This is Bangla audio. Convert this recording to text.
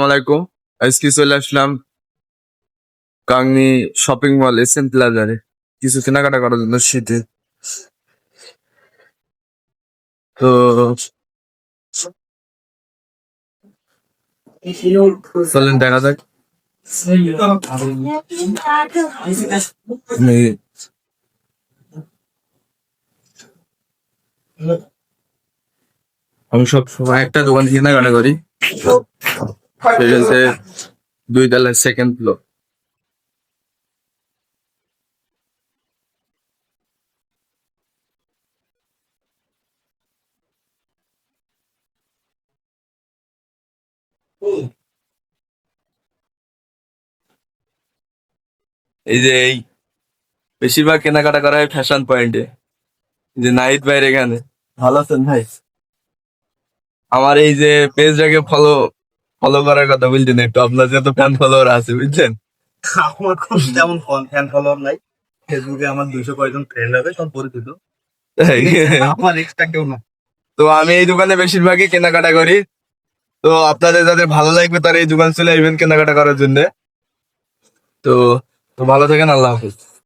আসসালামু আলাইকুম। আজকে চলে আসলাম কাংনি শপিং মল এসএম প্লাজারে কিছু কেনাকাটা করার জন্য শীতে। তো চলেন দেখা যাক। আমি- আমি সব সময় একটা দোকান থেকে কেনাকাটা করি, সেটা হচ্ছে 2 তলার সেকেন্ড ফ্লোর। এই বেশিরভাগ কেনাকাটা করা হয় ফ্যাশন পয়েন্টে, যে নাইট বাইরে এখানে। ভালো আছেন ভাই? আমার এই যে পেজটাকে ফলো ফলো করার কথা বলছেন একটু, আপনার যত ফ্যান ফলোয়ার আছে বুঝছেন। আমার খুব তেমন ফ্যান ফলোয়ার নাই। ফেসবুকে আমার 200 কয়েকজন ফ্রেন্ড আছে, সব পরিচিত। তাই? আমার এক্সট্রা কেউ না। তো আমি এই দোকানে বেশিরভাগই কেনাকাটা করি। তো আপনাদের যাদের ভালো লাগবে তারা এই দোকান চলে আসবেন কেনাকাটা করার জন্য। তো তো ভালো থাকেন, আল্লাহ হাফিজ।